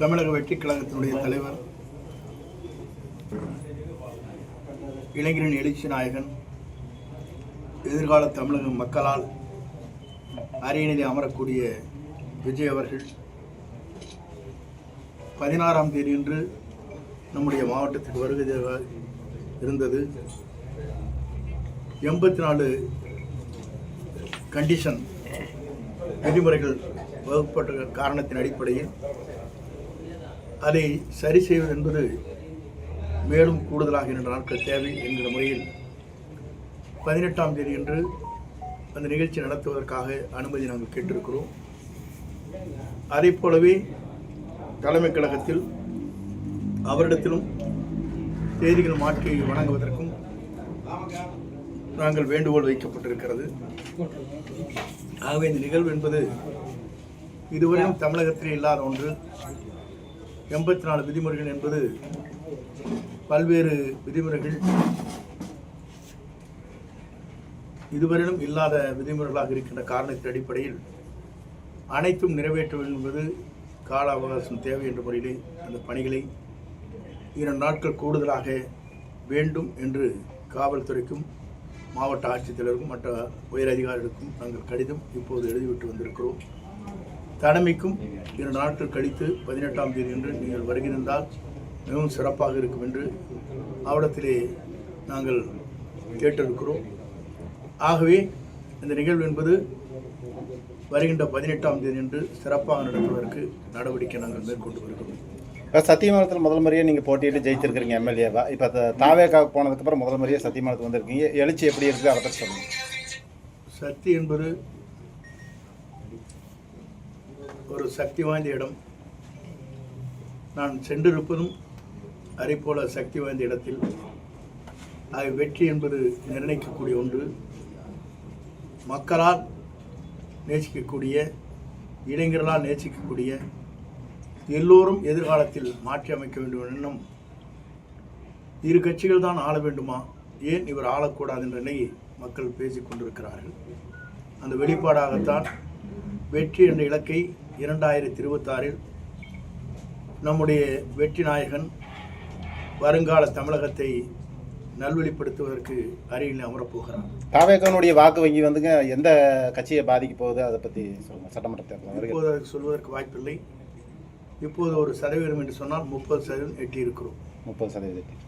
தமிழக வெற்றி கழகத்தினுடைய தலைவர் இளைஞரின் எழுச்சி நாயகன் எதிர்கால தமிழக மக்களால் அரியணையில் அமரக்கூடிய விஜய் அவர்கள் 16ஆம் தேதியன்று நம்முடைய மாவட்டத்துக்கு வருகை இருந்தது. 84 கண்டிஷன் விதிமுறைகள் வகுக்கப்பட்ட காரணத்தின் அடிப்படையில் அதை சரி செய்வது என்பது மேலும் கூடுதலாக 2 நாட்கள் தேவை என்கிற முறையில் 18ஆம் தேதியன்று அந்த நிகழ்ச்சி நடத்துவதற்காக அனுமதி நாங்கள் கேட்டிருக்கிறோம். அதே போலவே தலைமை கழகத்தில் அவரிடத்திலும் தேதிகள் மாற்றி வழங்குவதற்கும் நாங்கள் வேண்டுகோள் வைக்கப்பட்டிருக்கிறது. ஆகவே இந்த நிகழ்வு என்பது இதுவரையும் தமிழகத்திலே இல்லாத ஒன்று. 84 விதிமுறைகள் என்பது பல்வேறு விதிமுறைகள் இதுவரையிலும் இல்லாத விதிமுறைகளாக இருக்கின்ற காரணத்தின் அடிப்படையில் அனைத்தும் நிறைவேற்ற வேண்டும் என்பது கால அவகாசம் தேவை என்ற முறையிலே அந்த பணிகளை 2 நாட்கள் கூடுதலாக வேண்டும் என்று காவல்துறைக்கும் மாவட்ட ஆட்சித்தலைவருக்கும் மற்ற உயர் அதிகாரிகளுக்கும் நாங்கள் கடிதம் இப்போது எழுதிவிட்டு வந்திருக்கிறோம். தலைமைக்கும் 2 நாட்கள் கழித்து 18ஆம் தேதி என்று நீங்கள் வருகிறால் மிகவும் சிறப்பாக இருக்கும் என்று அவரிடத்திலே நாங்கள் கேட்டிருக்கிறோம். ஆகவே இந்த நிகழ்வு என்பது வருகின்ற 18ஆம் தேதி என்று சிறப்பாக நடத்துவதற்கு நடவடிக்கை நாங்கள் மேற்கொண்டு வருகிறோம். இப்போ சத்தியமங்கலத்தில் முதல் முறையாக நீங்கள் போட்டியிட்டு ஜெயிச்சிருக்கிறீங்க எம்எல்ஏவா. இப்போ தாவேக்காக போனதுக்கப்புறம் முதல் முறையாக சத்தியமங்கலத்துக்கு வந்திருக்கீங்க. எழுச்சி எப்படி இருக்குது அதை பற்றி சொல்லுங்கள். சக்தி என்பது ஒரு சக்தி வாய்ந்த இடம். நான் சென்றிருப்பதும் அதை போல சக்தி வாய்ந்த இடத்தில் அது வெற்றி என்பது நிர்ணயிக்கக்கூடிய ஒன்று. மக்களால் நேசிக்கக்கூடிய, இளைஞர்களால் நேசிக்கக்கூடிய, எல்லோரும் எதிர்காலத்தில் மாற்றி அமைக்க வேண்டும் எண்ணம். 2 கட்சிகள் தான் ஆள வேண்டுமா, ஏன் இவர் ஆளக்கூடாது என்ற நிலையை மக்கள் பேசிக் கொண்டிருக்கிறார்கள். அந்த வெளிப்பாடாகத்தான் வெற்றி என்ற இலக்கை 2026இல் நம்முடைய வெற்றி நாயகன் வருங்கால தமிழகத்தை நல்வழிப்படுத்துவதற்கு அருகில் அமரப்போகிறார். தாவேக்கானுடைய வாக்கு வங்கி வந்துங்க எந்த கட்சியை பாதிக்க போகுது அதை பற்றி சொல்லுங்கள். சட்டமன்ற தேர்தல் இப்போது அதுக்கு சொல்வதற்கு வாய்ப்பில்லை. இப்போது ஒரு சதவீதம் என்று சொன்னால் 30% எட்டி இருக்கிறோம். 30%